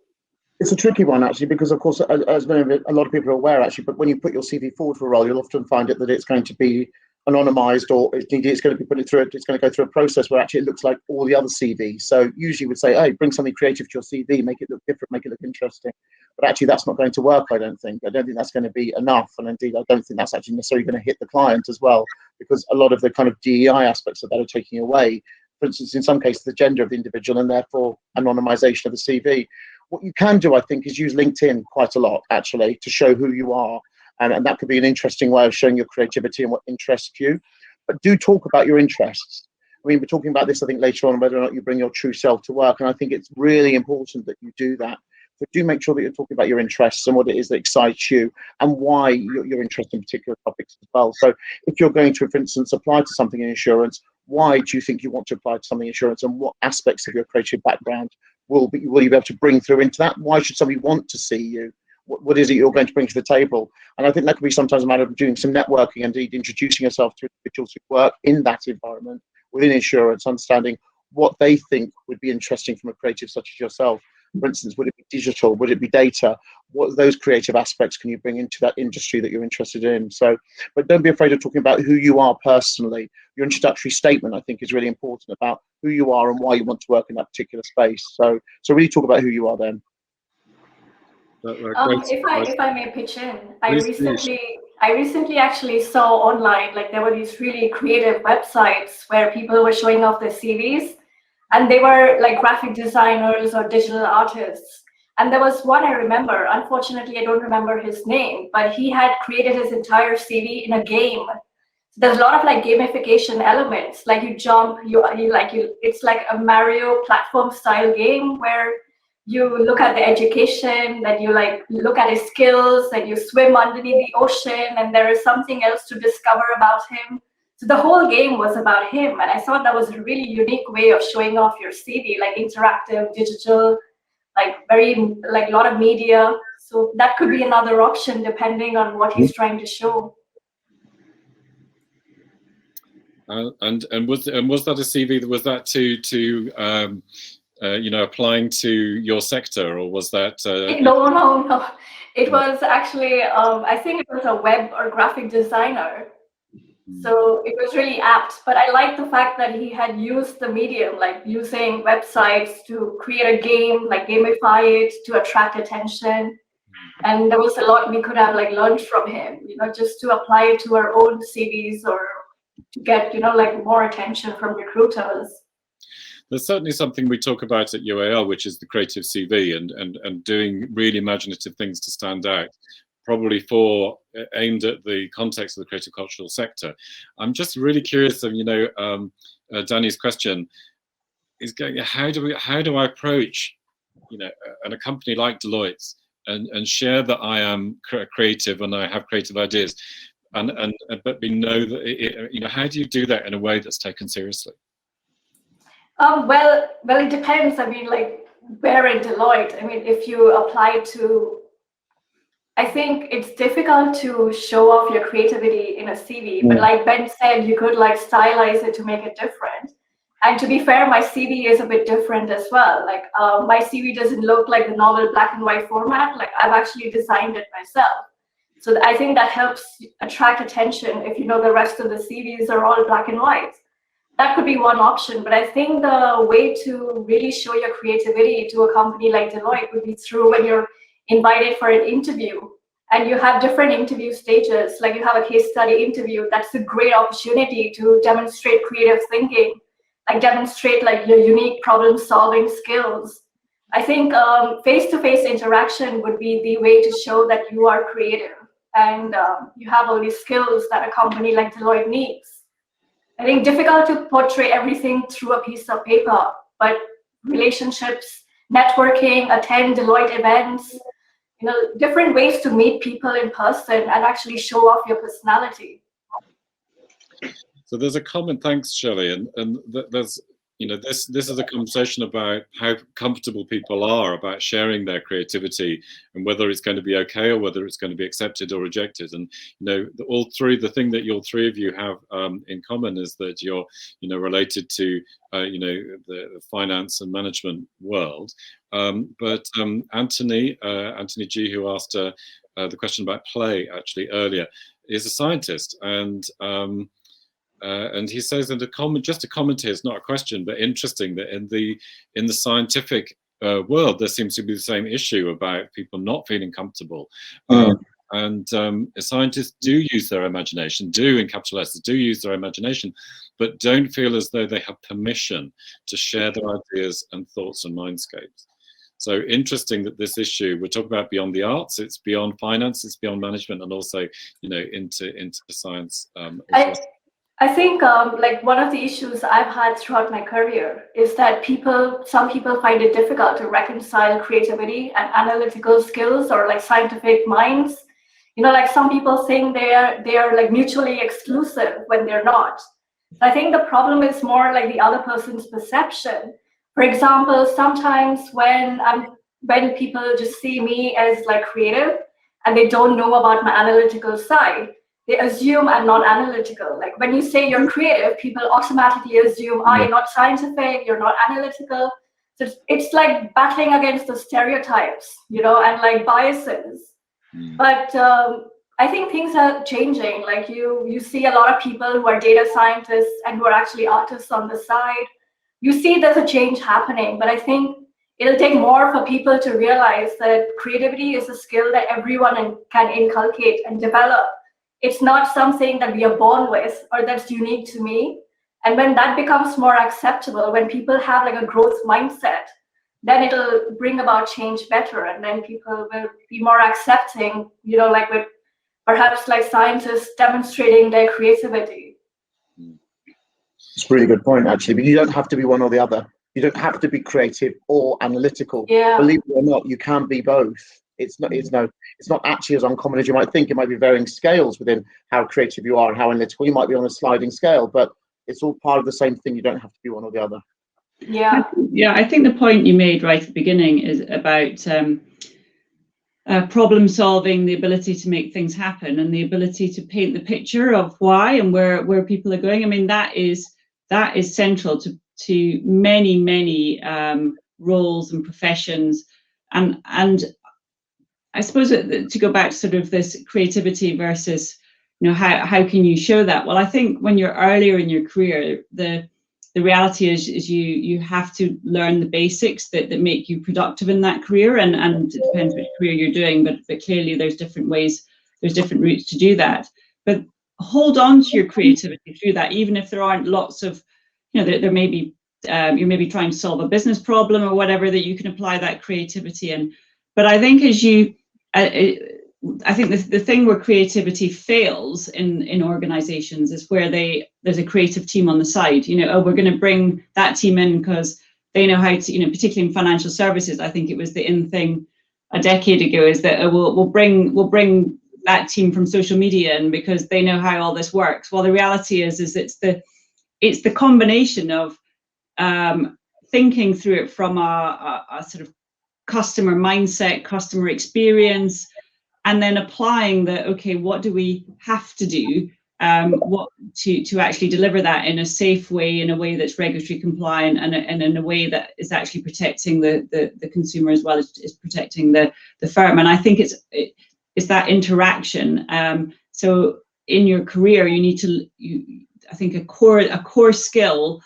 S4: It's a tricky one, actually, because, of course, as a lot of people are aware, actually, but when you put your CV forward for a role, you'll often find it that it's going to be anonymized, or it's going to be put through it's going to go through a process where actually it looks like all the other CVs. So usually we'd say, hey, bring something creative to your CV, make it look different, make it look interesting. But actually that's not going to work, I don't think. I don't think that's going to be enough. And indeed, I don't think that's actually necessarily going to hit the client as well, because a lot of the kind of DEI aspects of that are taking away, for instance, in some cases, the gender of the individual, and therefore anonymization of the CV. What you can do, I think, is use LinkedIn quite a lot, actually, to show who you are. And that could be an interesting way of showing your creativity and what interests you. But do talk about your interests. I mean, we're talking about this, I think, later on, whether or not you bring your true self to work. And I think it's really important that you do that. But do make sure that you're talking about your interests and what it is that excites you and why you're interested in particular topics as well. So if you're going to, for instance, apply to something in insurance, why do you think you want to apply to something in insurance, and what aspects of your creative background will you be able to bring through into that? Why should somebody want to see you? What is it you're going to bring to the table? And I think that could be sometimes a matter of doing some networking, indeed introducing yourself to individuals who work in that environment within insurance, understanding what they think would be interesting from a creative such as yourself. For instance, would it be digital? Would it be data? What those creative aspects can you bring into that industry that you're interested in? So, but don't be afraid of talking about who you are personally. Your introductory statement, I think, is really important about who you are and why you want to work in that particular space. So really talk about who you are then.
S3: If I may pitch in, I recently actually saw online, like, there were these really creative websites where people were showing off their CVs, and they were like graphic designers or digital artists. And there was one I remember, unfortunately I don't remember his name, but he had created his entire CV in a game. So there's a lot of like gamification elements, like you jump, it's like a Mario platform style game where you look at the education, that you like look at his skills, and you swim underneath the ocean, and there is something else to discover about him. So the whole game was about him, and I thought that was a really unique way of showing off your CV, like interactive, digital, like very like a lot of media. So that could be another option depending on what he's trying to show.
S1: And was that a CV? Was that to applying to your sector, or was that?
S3: No. It was actually, I think it was a web or graphic designer. So it was really apt. But I like the fact that he had used the medium, like using websites to create a game, like gamify it to attract attention. And there was a lot we could have like learned from him, just to apply it to our own CVs, or to get, like more attention from recruiters.
S1: There's certainly something we talk about at UAL, which is the creative CV, and doing really imaginative things to stand out, probably aimed at the context of the creative cultural sector. I'm just really curious of, Danny's question is going, how do I approach, and a company like Deloitte and share that I am creative and I have creative ideas, but we know that, how do you do that in a way that's taken seriously?
S3: Well, it depends. I mean, like, where in Deloitte? I mean, if you apply to, I think it's difficult to show off your creativity in a CV, but like Ben said, you could like stylize it to make it different. And to be fair, my CV is a bit different as well. Like, my CV doesn't look like the normal black and white format. Like, I've actually designed it myself. So I think that helps attract attention if you know the rest of the CVs are all black and white. That could be one option, but I think the way to really show your creativity to a company like Deloitte would be through when you're invited for an interview and you have different interview stages. Like, you have a case study interview. That's a great opportunity to demonstrate creative thinking, like demonstrate like your unique problem solving skills. I think face-to-face interaction would be the way to show that you are creative and you have all these skills that a company like Deloitte needs. I think difficult to portray everything through a piece of paper, but relationships, networking, attend Deloitte events, you know, different ways to meet people in person and actually show off your personality.
S1: So there's a comment, thanks Shaili, and there's, you know, this is a conversation about how comfortable people are about sharing their creativity and whether it's going to be okay or whether it's going to be accepted or rejected. And you know, the thing that all three of you have in common is that you're, you know, related to you know, the finance and management world. But Anthony G, who asked the question about play actually earlier, is a scientist, and he says that just a comment here is not a question, but interesting that in the scientific world there seems to be the same issue about people not feeling comfortable. And scientists do use their imagination, in capital letters, do use their imagination, but don't feel as though they have permission to share their ideas and thoughts and mindscapes. So interesting that this issue, we're talking about beyond the arts, it's beyond finance, it's beyond management, and also, you know, into science.
S3: I think like one of the issues I've had throughout my career is that some people find it difficult to reconcile creativity and analytical skills or like scientific minds. You know, like some people think they are like mutually exclusive when they're not. I think the problem is more like the other person's perception. For example, sometimes when people just see me as like creative and they don't know about my analytical side, they assume I'm not analytical. Like when you say you're creative, people automatically assume, you're not scientific, you're not analytical. So it's like battling against the stereotypes, you know, and like biases. But I think things are changing. Like you see a lot of people who are data scientists and who are actually artists on the side. You see there's a change happening, but I think it'll take more for people to realize that creativity is a skill that everyone can inculcate and develop. It's not something that we are born with or that's unique to me. And when that becomes more acceptable, when people have like a growth mindset, then it'll bring about change better. And then people will be more accepting, you know, like with perhaps like scientists demonstrating their creativity.
S4: It's a really good point, actually. But you don't have to be one or the other. You don't have to be creative or analytical.
S3: Yeah.
S4: Believe it or not, you can be both. It's not actually as uncommon as you might think. It might be varying scales within how creative you are and how analytical. You might be on a sliding scale, but it's all part of the same thing. You don't have to be one or the other.
S2: Yeah, I think the point you made right at the beginning is about problem solving, the ability to make things happen, and the ability to paint the picture of why and where people are going. I mean, that is central to many roles and professions, and I suppose to go back to sort of this creativity versus, you know, how can you show that? Well, I think when you're earlier in your career, the reality is you have to learn the basics that make you productive in that career, and it depends which career you're doing, but clearly there's different ways, there's different routes to do that. But hold on to your creativity through that, even if there aren't lots of, you know, there may be, you may be trying to solve a business problem or whatever, that you can apply that creativity in. But I think I think the thing where creativity fails in organizations is where there's a creative team on the side. You know, we're going to bring that team in because they know how to, you know, particularly in financial services. I think it was the in thing a decade ago, is that we'll bring that team from social media in because they know how all this works. Well, the reality is it's the combination of thinking through it from a sort of customer mindset, customer experience, and then applying what do we have to do to actually deliver that in a safe way, in a way that's regulatory compliant, and in a way that is actually protecting the consumer as well as protecting the firm. And I think it's that interaction. So in your career, you need to, I think a core skill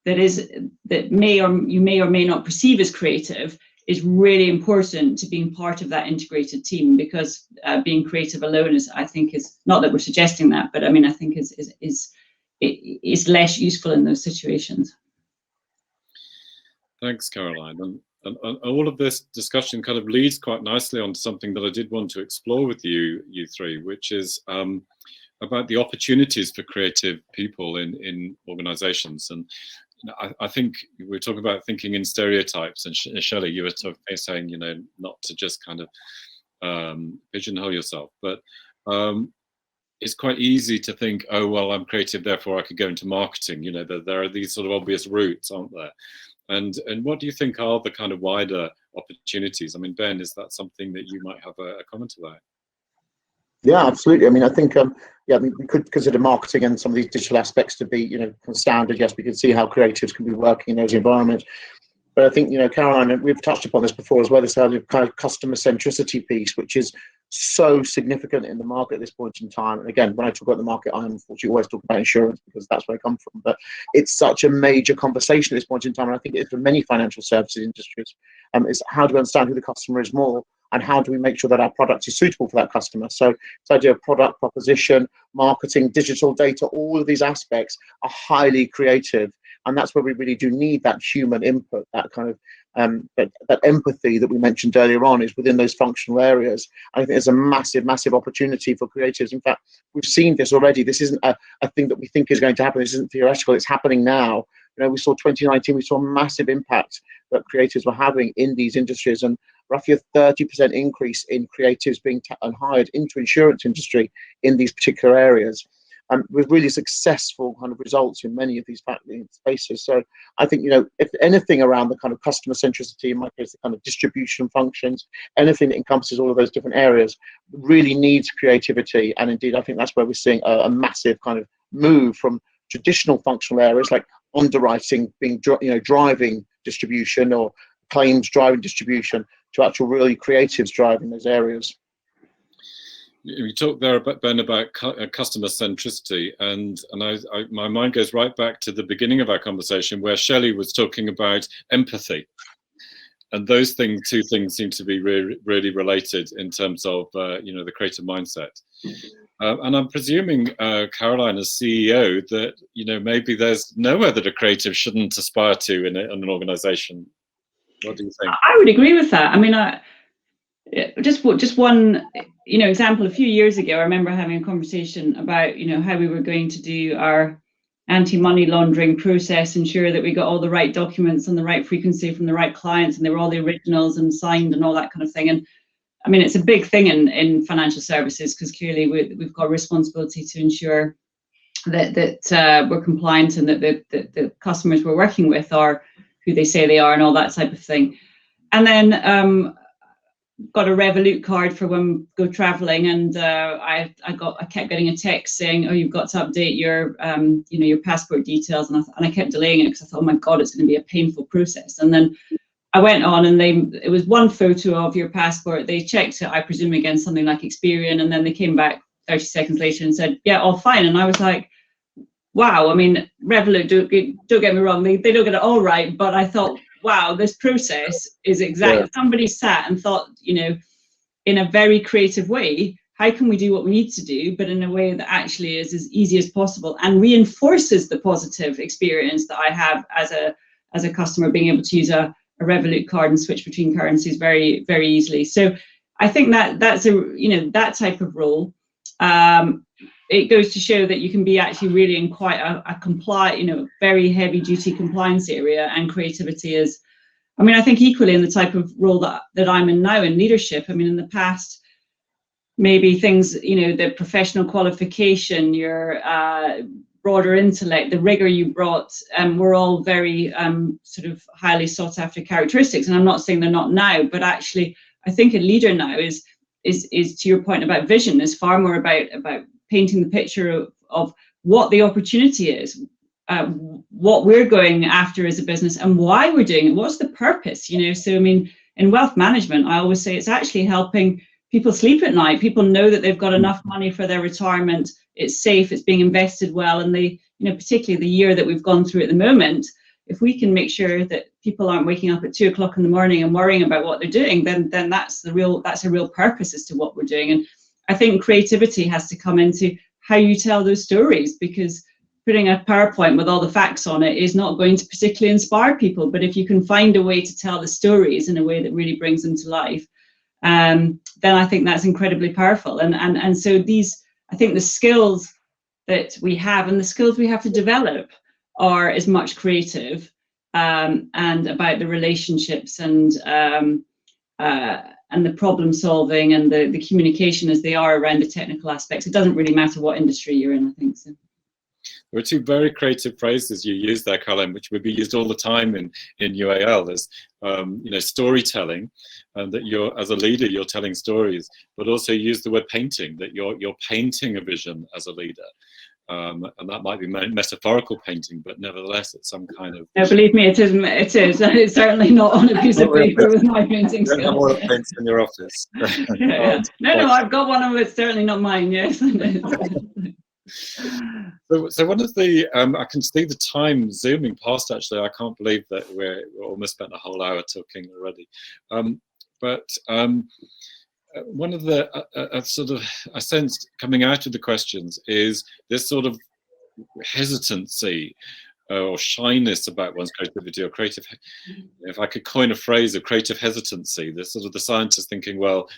S2: that you may or may not perceive as creative is really important to being part of that integrated team, because being creative alone is not that we're suggesting that, but I mean, I think is less useful in those situations.
S1: Thanks, Caroline. And all of this discussion kind of leads quite nicely on to something that I did want to explore with you three, which is about the opportunities for creative people in organizations. And I think we're talking about thinking in stereotypes, and Shaili, you were saying, not to just kind of pigeonhole yourself, but it's quite easy to think, oh, well, I'm creative, therefore I could go into marketing. There are these sort of obvious routes, aren't there? And what do you think are the kind of wider opportunities? I mean, Ben, is that something that you might have a comment about?
S4: Yeah, absolutely. I mean, I think, we could consider marketing and some of these digital aspects to be, standard. Yes, we can see how creatives can be working in those environments. But I think, Caroline, and we've touched upon this before as well, this kind of customer centricity piece, which is so significant in the market at this point in time. And again, when I talk about the market, I unfortunately always talk about insurance because that's where I come from. But it's such a major conversation at this point in time. And I think it's for many financial services industries, is how do we understand who the customer is more? And how do we make sure that our product is suitable for that customer? So this idea of product proposition, marketing, digital data, all of these aspects are highly creative. And that's where we really do need that human input, that kind of that empathy that we mentioned earlier on is within those functional areas. I think there's a massive, massive opportunity for creatives. In fact, we've seen this already. This isn't a thing that we think is going to happen. This isn't theoretical. It's happening now. We saw 2019, we saw a massive impact that creatives were having in these industries, and roughly a 30% increase in creatives being hired into insurance industry in these particular areas, with really successful kind of results in many of these spaces. So I think, if anything around the kind of customer centricity, in my case, the kind of distribution functions, anything that encompasses all of those different areas really needs creativity. And indeed, I think that's where we're seeing a massive kind of move from traditional functional areas like underwriting being driving distribution, or claims driving distribution, to actual really creatives driving those areas.
S1: You talked there, Ben, about customer centricity, and my mind goes right back to the beginning of our conversation where Shaili was talking about empathy, and those two things seem to be really related in terms of the creative mindset. And I'm presuming, Caroline, as CEO, that maybe there's nowhere that a creative shouldn't aspire to in an organisation. What do you think?
S2: I would agree with that. I mean, just one example. A few years ago, I remember having a conversation about how we were going to do our anti-money laundering process, ensure that we got all the right documents on the right frequency from the right clients, and they were all the originals and signed and all that kind of thing. And I mean, it's a big thing in financial services, because clearly we've got a responsibility to ensure that we're compliant, and that the customers we're working with are who they say they are, and all that type of thing. And then got a Revolut card for when we go traveling, and I kept getting a text saying, oh, you've got to update your your passport details, and I kept delaying it because I thought, oh my god, it's going to be a painful process. And then I went on, and it was one photo of your passport. They checked it, I presume, against something like Experian, and then they came back 30 seconds later and said, yeah, all fine. And I was like, wow. I mean, Revolut, don't get me wrong, they don't get it all right, but I thought, wow, this process is exactly, somebody sat and thought, in a very creative way, how can we do what we need to do, but in a way that actually is as easy as possible and reinforces the positive experience that I have as a customer, being able to use a Revolut card and switch between currencies very, very easily. So I think that's that type of role. It goes to show that you can be actually really in quite a very heavy duty compliance area, and creativity is, I mean, I think equally in the type of role that I'm in now in leadership. I mean, in the past, maybe things, the professional qualification, your broader intellect, the rigor you brought, were all very sort of highly sought after characteristics. And I'm not saying they're not now, but actually I think a leader now is to your point about vision, is far more about painting the picture of what the opportunity is, what we're going after as a business and why we're doing it. What's the purpose, So, I mean, in wealth management, I always say it's actually helping people sleep at night. People know that they've got enough money for their retirement. It's safe, it's being invested well. And particularly the year that we've gone through at the moment, if we can make sure that people aren't waking up at 2 o'clock in the morning and worrying about what they're doing, then that's a real purpose as to what we're doing. And I think creativity has to come into how you tell those stories, because putting a PowerPoint with all the facts on it is not going to particularly inspire people. But if you can find a way to tell the stories in a way that really brings them to life, then I think that's incredibly powerful. And so I think the skills that we have and the skills we have to develop are as much creative and about the relationships and the problem solving and the communication as they are around the technical aspects. It doesn't really matter what industry you're in, I think so.
S1: There are two very creative phrases you use there, Connellan, which would be used all the time in UAL. There's storytelling, and that you're, as a leader, you're telling stories, but also use the word painting, that you're painting a vision as a leader. And that might be metaphorical painting, but nevertheless, it's some kind of...
S2: No, believe me, it is. It's certainly not on a piece of paper with my painting skills.
S1: You don't have one of paints in your office.
S2: Yeah. No, I've got one of it. It's certainly not mine, yes.
S1: So one of the, I can see the time zooming past, actually. I can't believe that we're almost spent a whole hour talking already. One of the I sensed coming out of the questions is this sort of hesitancy or shyness about one's creativity, or creative, if I could coin a phrase, of creative hesitancy. The sort of the scientist thinking, well,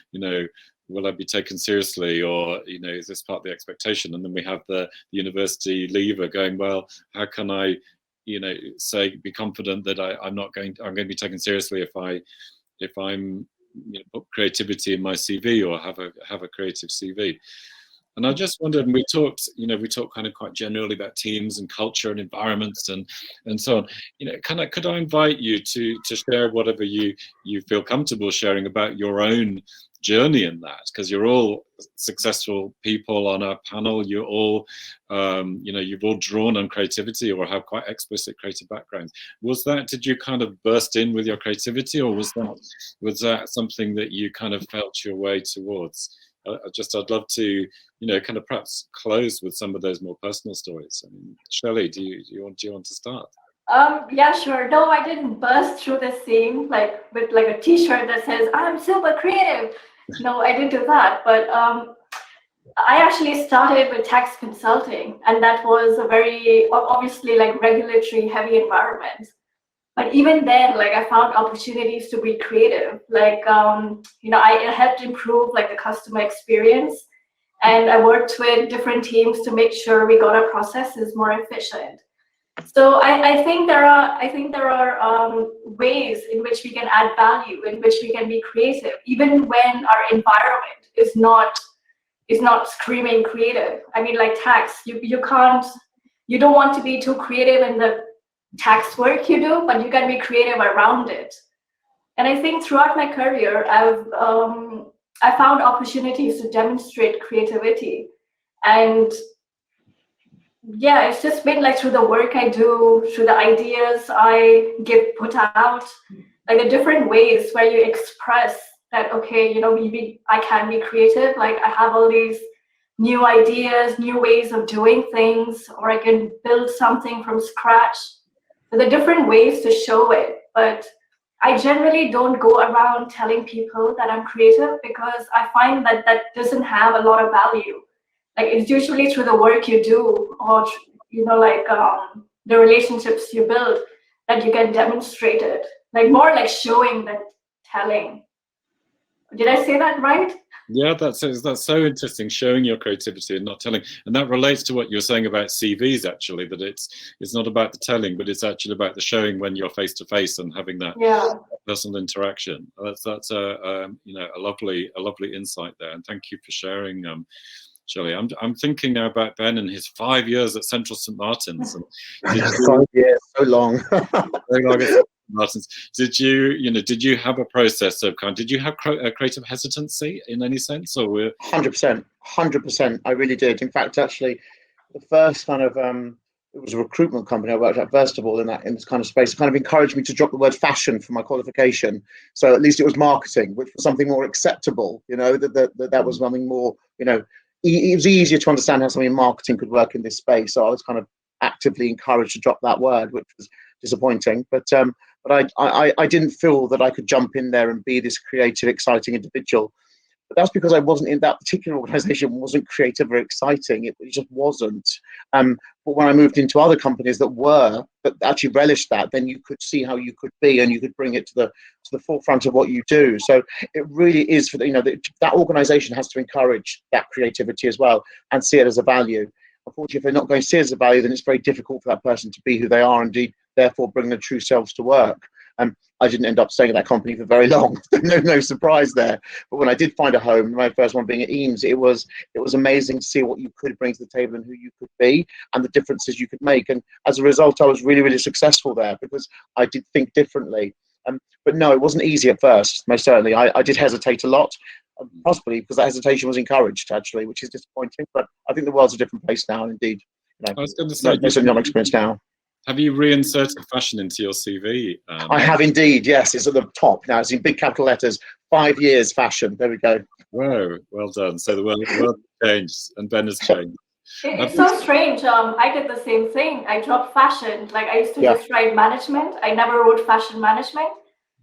S1: will I be taken seriously, or is this part of the expectation? And then we have the university leaver going, well, how can I, be confident that I'm going to be taken seriously if I'm put creativity in my CV, or have a creative CV. And I just wondered, and we talked kind of quite generally about teams and culture and environments and so on. Could I invite you to share whatever you feel comfortable sharing about your own journey in that, because you're all successful people on our panel. You're all, you've all drawn on creativity or have quite explicit creative backgrounds. Did you kind of burst in with your creativity, or was that something that you kind of felt your way towards? I'd love to, kind of perhaps close with some of those more personal stories. I mean, Shaili, do you want to start?
S3: Yeah, sure. No, I didn't burst through the scene with a t-shirt that says I'm super creative. No, I didn't do that. But I actually started with tax consulting, and that was a very obviously regulatory heavy environment. But even then, I found opportunities to be creative. I helped improve the customer experience, and I worked with different teams to make sure we got our processes more efficient. So I think there are ways in which we can add value, in which we can be creative, even when our environment is not screaming creative. I mean, like tax, you don't want to be too creative in the tax work you do, but you can be creative around it. And I think throughout my career, I found opportunities to demonstrate creativity. And yeah, it's just been through the work I do, through the ideas I put out, the different ways where you express that, okay, maybe I can be creative. I have all these new ideas, new ways of doing things, or I can build something from scratch. So there are different ways to show it, but I generally don't go around telling people that I'm creative, because I find that doesn't have a lot of value. It's usually through the work you do, or the relationships you build, that you can demonstrate it. More showing than telling. Did I say that right?
S1: Yeah, that's so interesting, showing your creativity and not telling. And that relates to what you're saying about CVs, actually, that it's not about the telling, but it's actually about the showing when you're face to face and having that personal interaction. That's a lovely insight there, and thank you for sharing Shaili. I'm thinking now about Ben and his 5 years at Central St Martin's. And
S4: 5 years, so long.
S1: very long at St Martin's. Did you have a process of did you have creative hesitancy in any sense, or were
S4: 100%. I really did. In fact, actually, the first kind of it was a recruitment company I worked at first of all in this kind of space. It kind of encouraged me to drop the word fashion from my qualification. So at least it was marketing, which was something more acceptable. That was something more. It was easier to understand how something in marketing could work in this space. So I was kind of actively encouraged to drop that word, which was disappointing. But I didn't feel that I could jump in there and be this creative, exciting individual. But that's because I wasn't in that particular organisation. Wasn't creative or exciting. It just wasn't. But when I moved into other companies that actually relished that, then you could see how you could be, and you could bring it to the forefront of what you do. So it really is that organisation has to encourage that creativity as well and see it as a value. Unfortunately, if they're not going to see it as a value, then it's very difficult for that person to be who they are, and therefore bring their true selves to work. I didn't end up staying at that company for very long. no surprise there. But when I did find a home, my first one being at Eames, it was amazing to see what you could bring to the table and who you could be and the differences you could make. And as a result, I was really, really successful there because I did think differently. But no, it wasn't easy at first, most certainly. I did hesitate a lot, possibly because that hesitation was encouraged, actually, which is disappointing. But I think the world's a different place now, indeed.
S1: I was going to say,
S4: no experience now.
S1: Have you reinserted fashion into your CV?
S4: I have indeed, yes. It's at the top now. It's in big capital letters. 5 years fashion. There we go.
S1: Whoa, well done. So the world changed, and Ben has changed.
S3: It's so strange. I did the same thing. I dropped fashion. Like I used to just write management. I never wrote fashion management.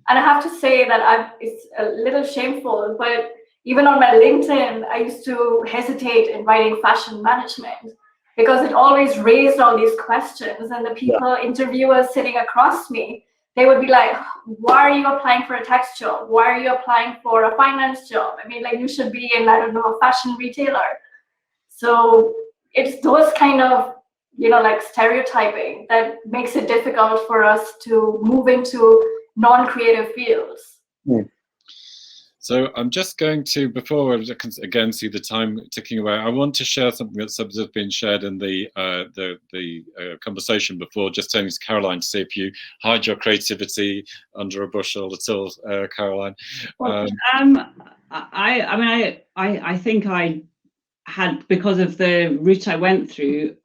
S3: And I have to say that it's a little shameful, but even on my LinkedIn, I used to hesitate in writing fashion management, because it always raised all these questions, and the interviewers sitting across me, they would be like, why are you applying for a tax job? Why are you applying for a finance job? I mean, like, you should be in, I don't know, a fashion retailer. So it's those kind of, like stereotyping that makes it difficult for us to move into non-creative fields.
S1: So I'm just going to, before I again see the time ticking away, I want to share something that's been shared in the conversation before, just turning to Caroline to see if you hide your creativity under a bushel at all, Caroline.
S2: Well, I think I had, because of the route I went through,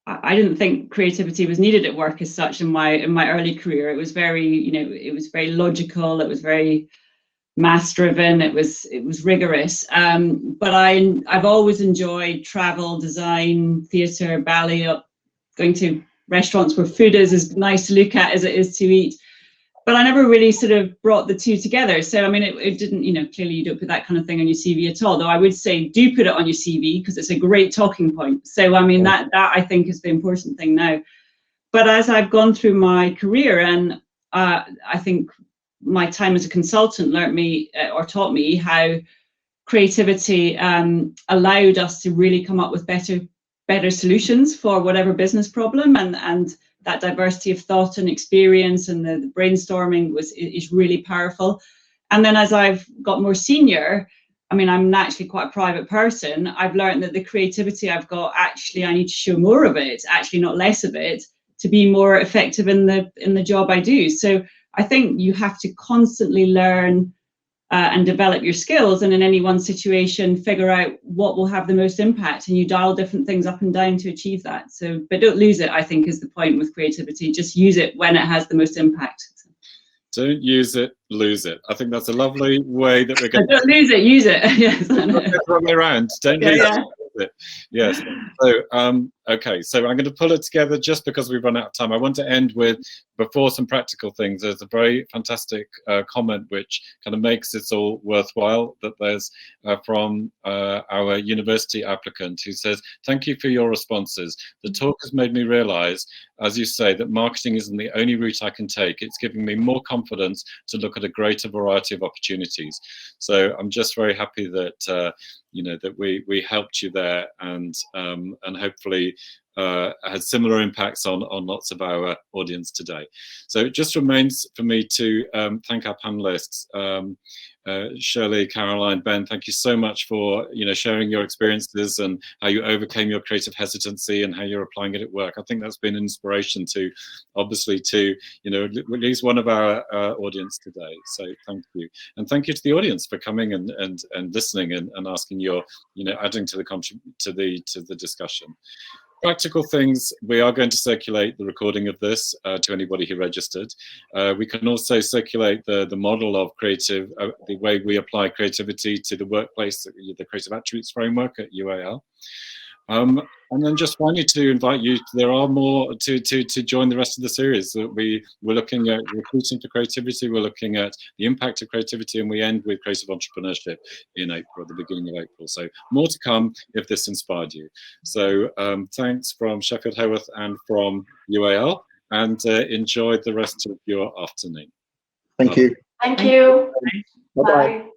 S2: I didn't think creativity was needed at work as such in my early career. It was very, it was very logical. It was very mass driven. It was rigorous. But I've always enjoyed travel, design, theatre, ballet, going to restaurants where food is as nice to look at as it is to eat. But I never really sort of brought the two together. So, I mean, it didn't, clearly you don't put that kind of thing on your CV at all, though I would say do put it on your CV because it's a great talking point. So, I mean, that I think is the important thing now. But as I've gone through my career, and I think my time as a consultant taught me how creativity allowed us to really come up with better solutions for whatever business problem, and that diversity of thought and experience and the brainstorming is really powerful. And then as I've got more senior, I mean, I'm naturally quite a private person. I've learned that the creativity I've got, actually, I need to show more of it, actually not less of it, to be more effective in the job I do. So I think you have to constantly learn and develop your skills, and in any one situation figure out what will have the most impact, and you dial different things up and down to achieve that. So, but don't lose it, I think, is the point with creativity. Just use it when it has the most impact.
S1: Don't use it, lose it. I think that's a lovely way that we're going.
S2: Don't lose it, use it. Yes, I know.
S1: The wrong way around. Don't lose it. Yes. So, okay. So I'm going to pull it together just because we've run out of time. I want to end with, before some practical things, there's a very fantastic comment which kind of makes it all worthwhile, that there's from our university applicant who says, thank you for your responses. The talk has made me realise, as you say, that marketing isn't the only route I can take. It's giving me more confidence to look at a greater variety of opportunities. So I'm just very happy that that we helped you there, and hopefully had similar impacts on lots of our audience today. So it just remains for me to thank our panelists. Shaili, Caroline, Ben, thank you so much for sharing your experiences and how you overcame your creative hesitancy and how you're applying it at work. I think that's been an inspiration to, obviously, to at least one of our audience today. So thank you, and thank you to the audience for coming and listening and asking your adding to the discussion. Practical things, we are going to circulate the recording of this to anybody who registered. We can also circulate the model of creative, the way we apply creativity to the workplace, the Creative Attributes Framework at UAL. And then just finally to invite you, there are more to join the rest of the series. We're looking at recruiting for creativity, we're looking at the impact of creativity, and we end with creative entrepreneurship in April, the beginning of April. So more to come if this inspired you. So thanks from Sheffield, Haworth and from UAL, and enjoy the rest of your afternoon.
S4: Thank you.
S3: Thank you.
S4: Bye-bye.
S3: Bye.